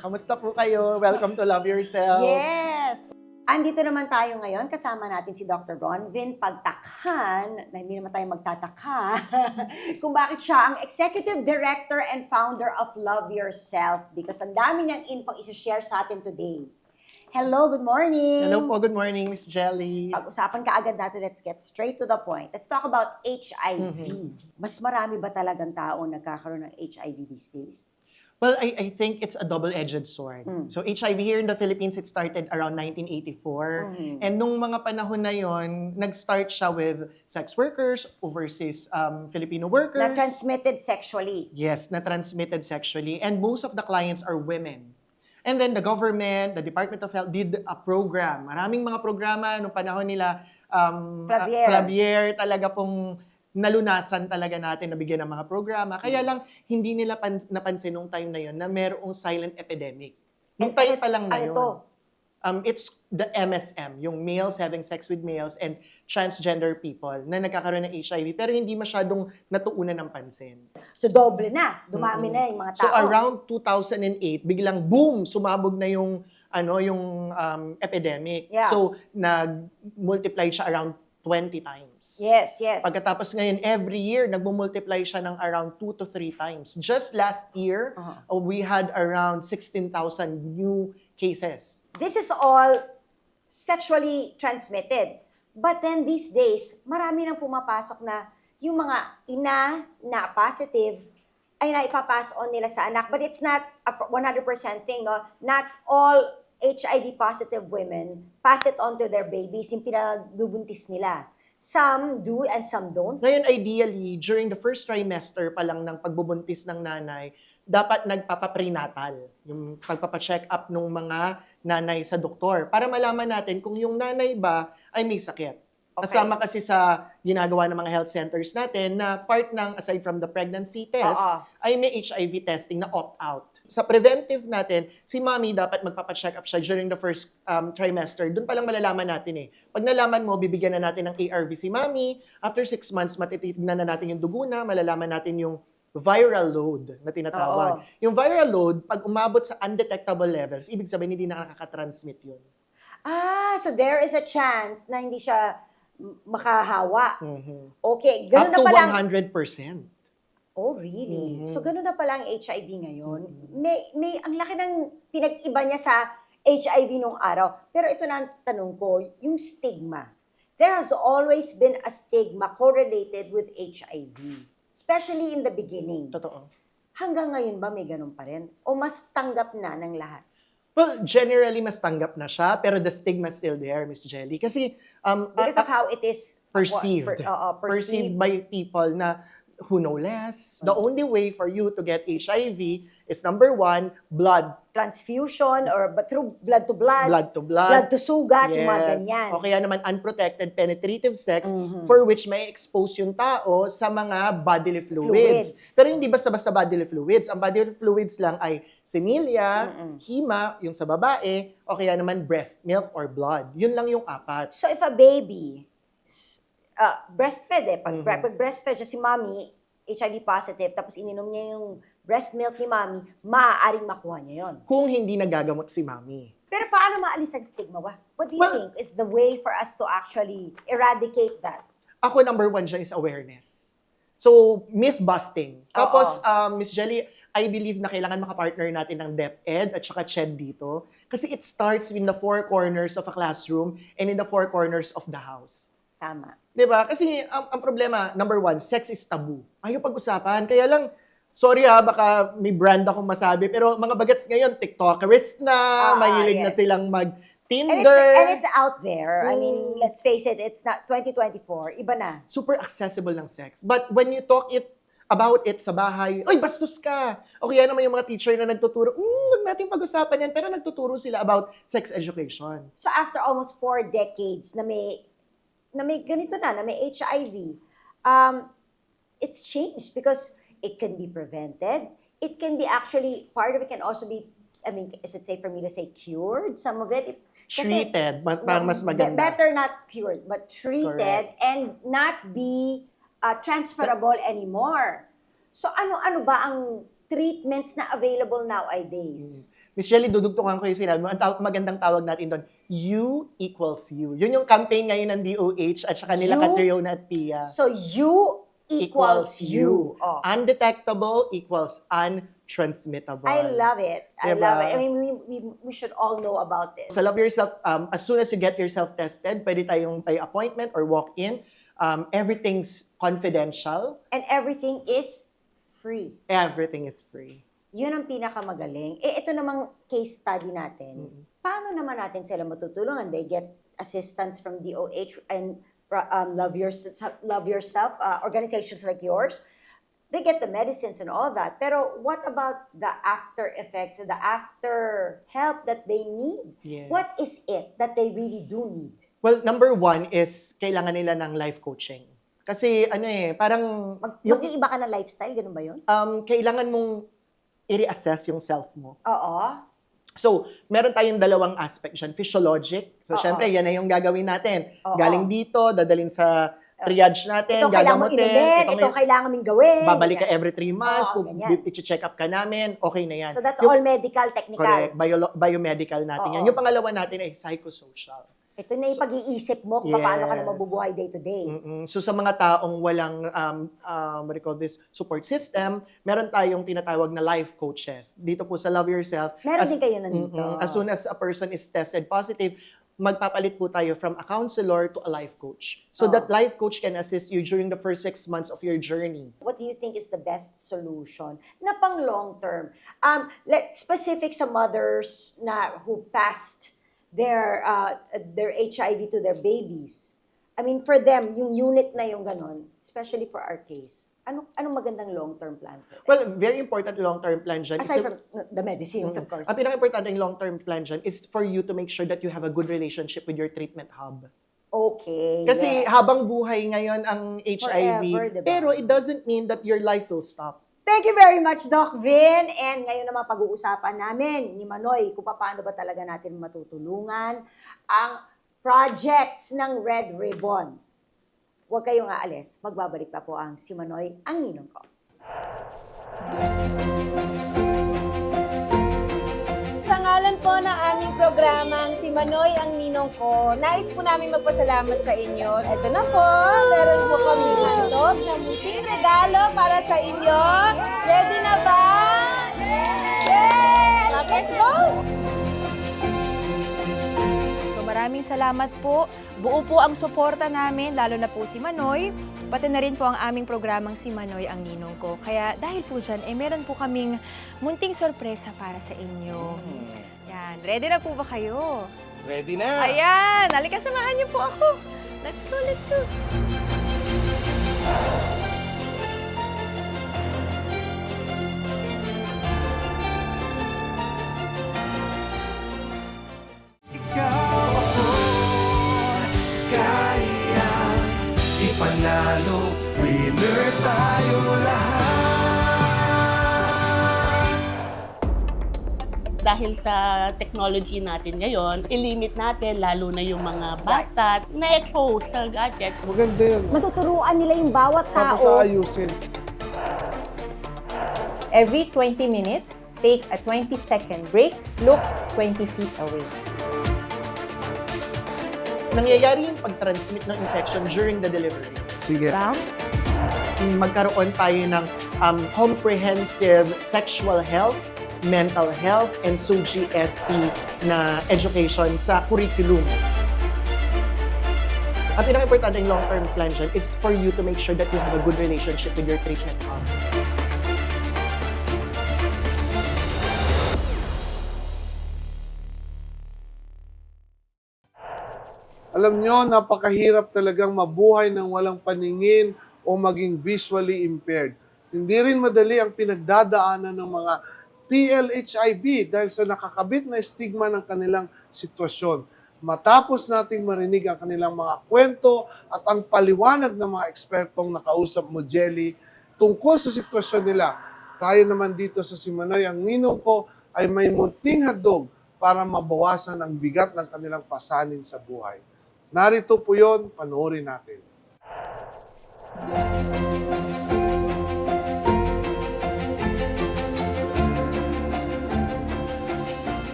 Kamusta po kayo? Welcome to Love Yourself. Yes! Andito naman tayo ngayon, kasama natin si Dr. Bronwyn Pagtakhan, na hindi naman tayo magtataka, kung bakit siya ang Executive Director and Founder of Love Yourself because ang dami niyang info isi-share sa atin today. Hello, good morning! Hello po, good morning, Miss Jelly. Pag-usapan ka agad natin, let's get straight to the point. Let's talk about HIV. Mas marami ba talagang tao nagkakaroon ng HIV these days? Well, I think it's a double-edged sword. So HIV here in the Philippines, it started around 1984. And nung mga panahon na yon, nag-start siya with sex workers, overseas Filipino workers. Na transmitted sexually. Yes, na transmitted sexually. And most of the clients are women. And then the government, the Department of Health did a program. Maraming mga programa nung panahon nila, Flavier, talaga pong nalunasan talaga natin, nabigyan ng mga programa. Kaya lang, hindi nila napansin nung time na yon na merong silent epidemic. Nung time pa lang na yun. It's the MSM, yung males having sex with males and transgender people na nagkakaroon ng HIV pero hindi masyadong natuunan ng pansin. So doble na, dumami na yung mga tao. So around 2008, biglang boom, sumabog na yung epidemic. Yeah. So nag-multiply siya around 20 times. Yes, yes. Pagkatapos ngayon, every year, nagmumultiply siya ng around 2 to 3 times. Just last year, we had around 16,000 new cases. This is all sexually transmitted. But then these days, marami nang pumapasok na yung mga ina na positive ay naipapass on nila sa anak. But it's not a 100% thing, no? Not all HIV positive women pass it on to their babies, yung pinagbubuntis nila. Some do and some don't. Ngayon, ideally, during the first trimester pa lang ng pagbubuntis ng nanay, dapat nagpapaprenatal, yung pagpapacheck up ng mga nanay sa doktor para malaman natin kung yung nanay ba ay may sakit. Okay. Kasama kasi sa ginagawa ng mga health centers natin na part ng, aside from the pregnancy test, ay may HIV testing na opt-out. Sa preventive natin, si mommy dapat magpapacheck up siya during the first trimester. Doon palang malalaman natin eh. Pag nalaman mo, bibigyan na natin ng ARV si mommy. After 6 months, matitignan na natin yung dugo na, malalaman natin yung viral load na tinatawag. Yung viral load, pag umabot sa undetectable levels, ibig sabihin hindi na nakaka-transmit yun. So there is a chance na hindi siya makahawa. Okay, ganun na Up to palang. 100%. Oh, really? So ganun na pala ang HIV ngayon. May ang laki ng pinag-iba niya sa HIV nung araw. Pero ito na ang tanong ko, yung stigma. There has always been a stigma correlated with HIV. Especially in the beginning. Totoo. Hanggang ngayon ba may ganun pa rin? O mas tanggap na ng lahat? Well, generally, mas tanggap na siya, pero the stigma is still there, Miss Jelly. Kasi, Because of how it is perceived. perceived Perceived by people na who know less. The only way for you to get HIV is number 1, blood. Transfusion or through blood to blood. Blood to blood. Blood to sugat, yung mga ganyan. O kaya naman unprotected penetrative sex for which may expose yung tao sa mga bodily fluids. Pero hindi basta-basta bodily fluids. Ang bodily fluids lang ay semilia, hema, yung sa babae, o kaya naman breast milk or blood. Yun lang yung 4. So if a baby, breastfed pag breastfed siya si mommy, HIV positive, tapos ininom niya yung breast milk ni mommy, maaaring makuha niya yon. Kung hindi nagagamot si mommy. Pero paano maalis ang stigma? What do you think is the way for us to actually eradicate that? Ako, number 1 dyan is awareness. So, myth-busting. Tapos, Miss Jelly, I believe na kailangan makapartner natin ng DepEd at saka CHED dito. Kasi it starts in the 4 corners of a classroom and in the 4 corners of the house. Tama. Diba? Kasi ang problema, number 1, sex is taboo. Ayaw pag-usapan. Kaya lang, sorry baka may brand akong masabi, pero mga bagets ngayon, TikTokers na, mahilig na silang mag-Tinder. And it's out there. I mean, let's face it, it's not 2024. Iba na. Super accessible ng sex. But when you talk about it sa bahay, oy, bastos ka! O kaya naman yung mga teacher na nagtuturo, wag natin pag-usapan yan, pero nagtuturo sila about sex education. So after almost 4 decades na may ganito na may HIV, it's changed because it can be prevented. It can be actually, part of it can also be, I mean, is it safe for me to say cured? Some of it, kasi, treated, parang mas maganda. Better not cured, but treated. Correct. And not be transferable anymore. So ano ba ang treatments na available nowadays? Miss Jelly, dudugtungan ko yung sinabi mo. Ang magandang tawag natin doon, U equals you. Yun yung campaign ngayon ng DOH at saka nila Catriona at Pia. So U equals you. Undetectable equals untransmittable. I love it. I Diba? love it. I mean, we should all know about this. So love yourself, as soon as you get yourself tested, pwede tayong by appointment or walk-in. Everything's confidential. And everything is free. Everything is free. Yun ang pinakamagaling. Ito namang case study natin. Paano naman natin sila matutulungan? They get assistance from DOH and Love Yourself, organizations like yours. They get the medicines and all that. Pero what about the after effects and the after help that they need? Yes. What is it that they really do need? Well, number 1 is kailangan nila ng life coaching. Kasi parang... Mag-iiba ka ng lifestyle, ganun ba yun? Kailangan mong i-reassess yung self mo. Oo. So, meron tayong 2 aspect dyan. Physiologic. So, syempre, yan na yung gagawin natin. Galing dito, dadalhin sa triage natin, Ito kailangan mo inulit, ito kailangan mong gawin. Babalik ka every 3 months, i-check up ka namin, okay na yan. So, that's all medical, technical. Correct. Biomedical natin yan. Yung pangalawa natin ay psychosocial. Ito na yung pag-iisip mo kung paano ka na mabubuhay day to day. So sa mga taong walang what do you call this, support system, meron tayong tinatawag na life coaches. Dito po sa Love Yourself. Meron din kayo nandito. As soon as a person is tested positive, magpapalit po tayo from a counselor to a life coach. So that life coach can assist you during the first 6 months of your journey. What do you think is the best solution na pang long term? Specific sa mothers na who passed their HIV to their babies. I mean, for them, yung unit na yung ganon, especially for our case, anong magandang long-term plan for them? Well, very important long-term plan dyan. Aside from the medicines, of course. Ang pinaka-importante yung long-term plan dyan is for you to make sure that you have a good relationship with your treatment hub. Okay, Kasi yes. habang buhay ngayon ang HIV, Forever, diba? pero it doesn't mean that your life will stop. Thank you very much, Doc Vin. And ngayon naman pag-uusapan namin ni Manoy kung paano ba talaga natin matutulungan ang projects ng Red Ribbon. Huwag kayong aalis. Magbabalik pa po ang Si Manoy, ang ninong ko. Sa ngalan po ng aming programang Si Manoy ang Ninong Ko, nais po namin magpasalamat sa inyo. Ito na po, meron po kami handog na munting regalo para sa inyo. Ready na ba? Yes! Let's go! So maraming salamat po. Buo po ang suporta namin, lalo na po si Manoy. Pati na rin po ang aming programang Si Manoy ang Ninong Ko. Kaya dahil po dyan, meron po kaming munting sorpresa para sa inyo. Yan. Ready na po ba kayo? Ready na! Ayan! Halika, samahan niyo po ako. Let's go, let's go! Ikaw ako, kaya ipanalo, winner tayo lahat. Dahil sa technology natin ngayon, ilimit natin lalo na yung mga bata na expose sa gadget. Maganda yun. Matuturuan nila yung bawat Tapos tao. ayusin. Every 20 minutes, take a 20-second break, look 20 feet away. Nangyayari yung pag-transmit ng infection during the delivery. Sige. Magkaroon tayo ng comprehensive sexual health, mental health, and SUGSC na education sa curriculum. Ang pinaka-importante yung long-term plan dyan is for you to make sure that you have a good relationship with your treatment hub. Alam nyo, napakahirap talagang mabuhay ng walang paningin o maging visually impaired. Hindi rin madali ang pinagdadaanan ng mga PLHIV dahil sa nakakabit na stigma ng kanilang sitwasyon. Matapos nating marinig ang kanilang mga kwento at ang paliwanag ng mga ekspertong nakausap mo, Jelly, tungkol sa sitwasyon nila, tayo naman dito sa Si Manoy, ang ninong ko, ay may munting handog para mabawasan ang bigat ng kanilang pasanin sa buhay. Narito po yun, panoorin natin.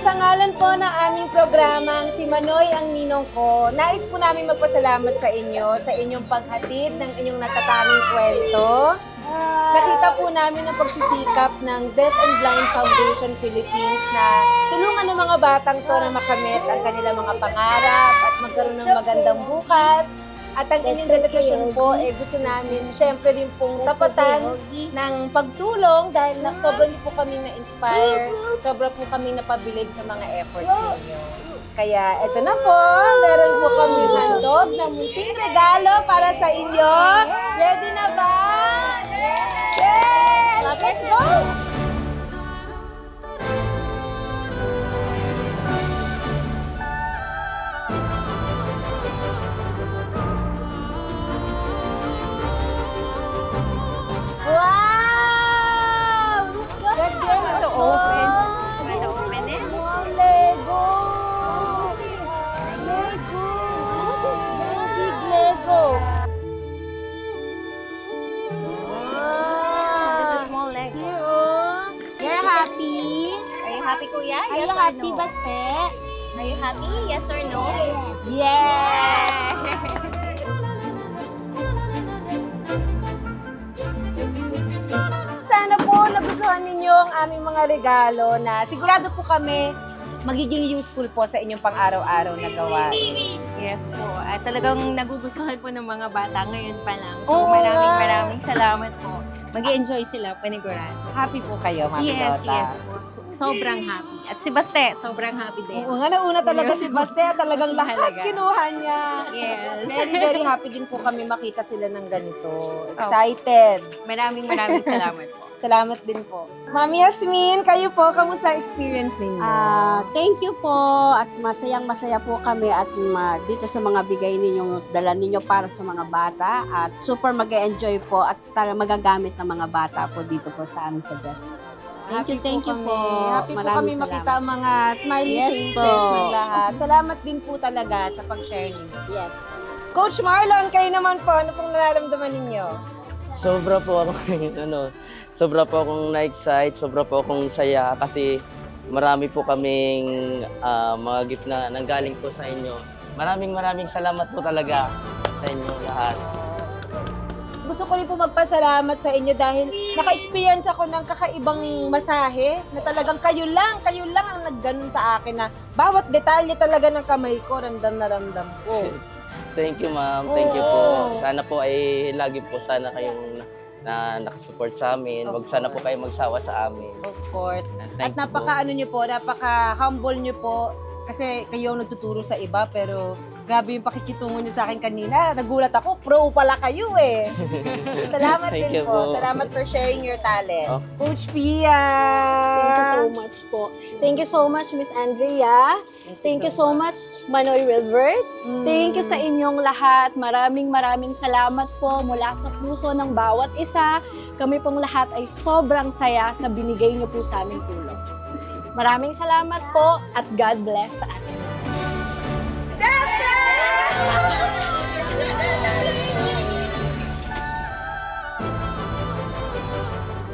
Sa ngalan po ng aming programang Si Manoy ang Ninong Ko, nais po namin magpasalamat sa inyo sa inyong paghatid ng inyong natatanging kwento. Nakita po namin ang pagsisikap ng Deaf and Blind Foundation Philippines na tulungan ng mga batang to na makamit ang kanilang mga pangarap at magkaroon ng magandang bukas. At ang inyong dedikasyon po, gusto namin syempre din pong tapatan ng pagtulong dahil sobrang po kami na-inspire, sobrang po kami napabilib sa mga efforts ninyo. Kaya eto na po, meron po kami handog na munting regalo para sa inyo. Ready na ba? Yes! Let's go! Wow! That game is open. Open it? Wow, Lego! Lego! Big Lego! happy, Kuya? Are Yes you or happy, no? Baste? Are you happy? Yes or no? Yes! Sana po nagustuhan ninyo ang aming mga regalo na sigurado po kami magiging useful po sa inyong pang-araw-araw na gawain. Yes po. At talagang nagugustuhan po ng mga bata ngayon pa lang. So Oo maraming salamat po. Mag-enjoy sila, panigurado. Happy po kayo, Mami Yes, Dota. yes po. Sobrang happy. At si Baste, sobrang happy din. Oo nga, nauna talaga si Baste. Talagang Mas lahat mahalaga. kinuha niya. Yes. Very, very happy din po kami makita sila ng ganito. Excited. Maraming salamat po. Salamat din po. Mami Yasmin, kayo po, kamusta ang experience ninyo? Thank you po at masayang-masaya po kami at dito sa mga bigay ninyong dala ninyo para sa mga bata at super mag-enjoy po at magagamit ng mga bata po dito po sa amin sa DEF. Thank you po. Happy po kami makita ang mga smiling Yes faces po. ng lahat. Salamat din po talaga sa pag-share ninyo. Yes. Coach Marlon, kayo naman po, ano pong nararamdaman ninyo? Sobra po ako sobra po akong na-excite, sobra po akong saya kasi marami po kaming mga gift na nanggaling po sa inyo. Maraming salamat po talaga sa inyo lahat. Gusto ko rin po magpasalamat sa inyo dahil naka-experience ako ng kakaibang masahe na talagang kayo lang ang nagganon sa akin na bawat detalye talaga ng kamay ko, ramdam na ramdam ko. Thank you, ma'am. Thank you po. Sana po ay lagi po sana kayong nakasupport sa amin. Huwag sana po kayo magsawa sa amin. Of course. Thank At napaka-humble nyo po kasi kayo ang nagtuturo sa iba pero grabe yung pakikitungo nyo sa akin kanina. Nagulat ako, pro pala kayo eh. Salamat Thank din you po. po. Salamat for sharing your talent. Oh. Coach Pia! Thank you so much po. Thank you so much, Miss Andrea. Thank you so much, Manoy Wilbert. Thank you sa inyong lahat. Maraming salamat po mula sa puso ng bawat isa. Kami pong lahat ay sobrang saya sa binigay niyo po sa aming tulong. Maraming salamat po at God bless sa atin.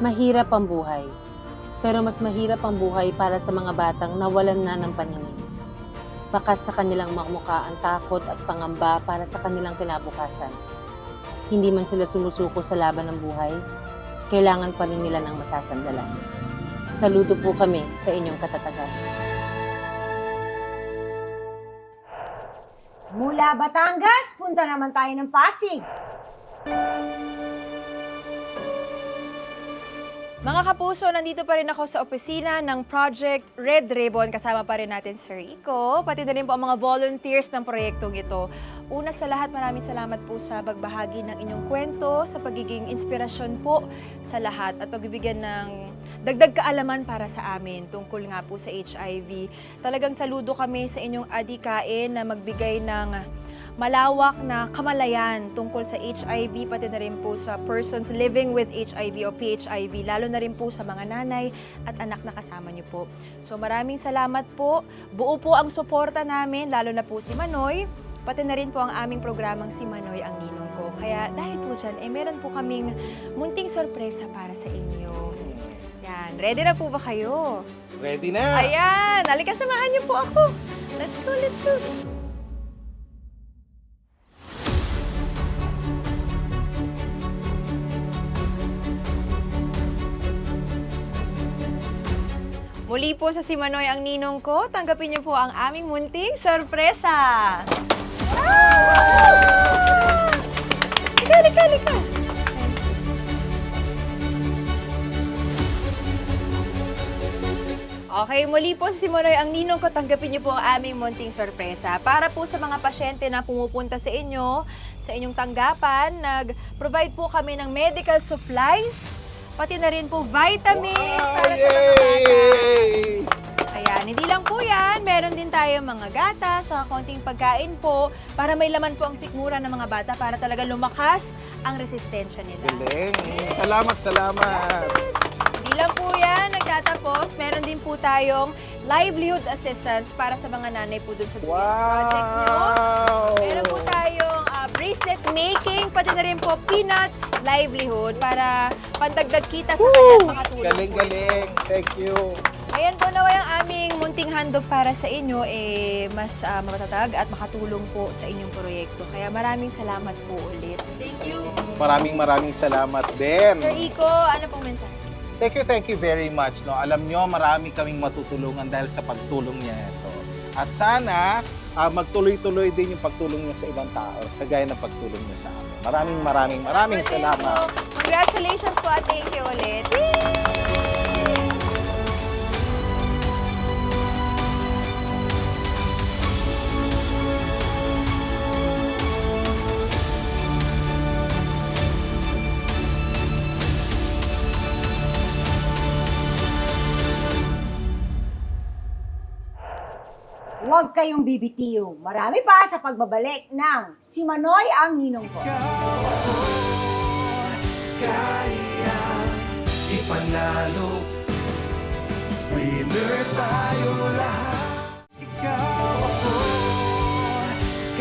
Mahirap ang buhay. Pero mas mahirap ang buhay para sa mga batang nawalan na ng paningin. Bakas sa kanilang makmuka ang takot at pangamba para sa kanilang kinabukasan. Hindi man sila sumusuko sa laban ng buhay, kailangan pa rin nila ng masasandalan. Saludo po kami sa inyong katatagan. Mula Batangas, punta naman tayo ng Pasig. Mga kapuso, nandito pa rin ako sa opisina ng Project Red Ribbon. Kasama pa rin natin Sir Rico, pati na rin po ang mga volunteers ng proyektong ito. Una sa lahat, maraming salamat po sa pagbahagi ng inyong kwento, sa pagiging inspirasyon po sa lahat at pagbibigyan ng dagdag kaalaman para sa amin tungkol nga po sa HIV. Talagang saludo kami sa inyong adikain na magbigay ng malawak na kamalayan tungkol sa HIV, pati na rin po sa persons living with HIV o PHIV, lalo na rin po sa mga nanay at anak na kasama niyo po. So maraming salamat po. Buo po ang suporta namin, lalo na po si Manoy, pati na rin po ang aming programang Si Manoy ang Ninong Ko. Kaya dahil po dyan, meron po kaming munting sorpresa para sa inyo. Yan, ready na po ba kayo? Ready na! Ayan, halika samahan niyo po ako. Let's go, let's go. Muli po sa Si Manoy ang Ninong Ko, tanggapin niyo po ang aming munting sorpresa! Lika! Okay, muli po sa Si Manoy ang Ninong Ko, tanggapin niyo po ang aming munting sorpresa. Para po sa mga pasyente na pumupunta sa inyo, sa inyong tanggapan, nag-provide po kami ng medical supplies, pati na rin po vitamins para sa mga bata. Ayan, hindi lang po yan. Meron din tayo mga gatas, saka konting pagkain po para may laman po ang sikmura ng mga bata para talaga lumakas ang resistensya nila. Galing! Salamat! Hindi lang po yan nagtatapos. Meron din po tayong livelihood assistance para sa mga nanay po dun sa project nyo. Meron po tayong bracelet making, pati na rin po peanut livelihood para pandagdag kita sa kanyang mga tulong. Galing! Thank you! Ayan po naway ang aming munting handog para sa inyo, mas matatag at makatulong po sa inyong proyekto. Kaya maraming salamat po ulit. Thank you. Maraming salamat din. Sir Iko, ano pong mensahe? Thank you very much. No? Alam nyo, marami kaming matutulungan dahil sa pagtulong niya ito. At sana, magtuloy-tuloy din yung pagtulong niya sa ibang tao, kagaya ng pagtulong niya sa amin. Maraming salamat. Congratulations po at thank you ulit. Huwag kayong bibitiw. Marami pa sa pagbabalik ng Si Manoy ang Ninong Ko. Kaya ipanalo, winner tayo lahat. Ikaw ako,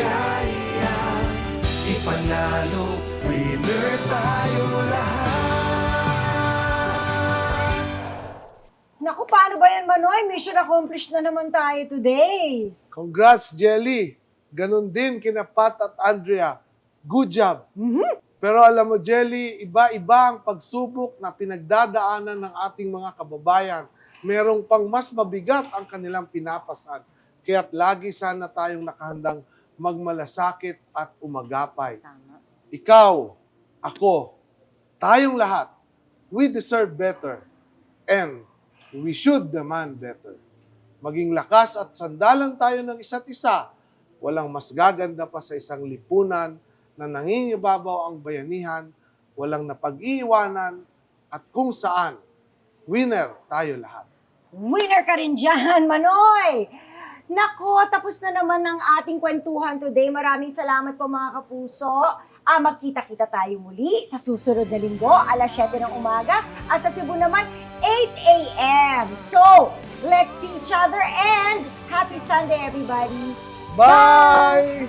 kaya ipanalo, winner tayo lahat. Naku, paano ba yan, Manoy? Mission accomplished na naman tayo today. Congrats, Jelly. Ganon din kina Pat at Andrea. Good job. Pero alam mo, Jelly, iba-iba ang pagsubok na pinagdadaanan ng ating mga kababayan. Merong pang mas mabigat ang kanilang pinapasan. Kaya't lagi sana tayong nakahandang magmalasakit at umagapay. Ikaw, ako, tayong lahat, we deserve better. And we should demand better. Maging lakas at sandalan tayo ng isa't isa. Walang mas gaganda pa sa isang lipunan na nangingibabaw ang bayanihan, walang napag-iiwanan, at kung saan, winner tayo lahat. Winner ka rin dyan, Manoy! Nako, tapos na naman ang ating kwentuhan today. Maraming salamat po mga kapuso. Magkita-kita tayo muli sa susunod na linggo, alas 7 ng umaga. At sa Cebu naman, 8 a.m. So, let's see each other and happy Sunday, everybody! Bye!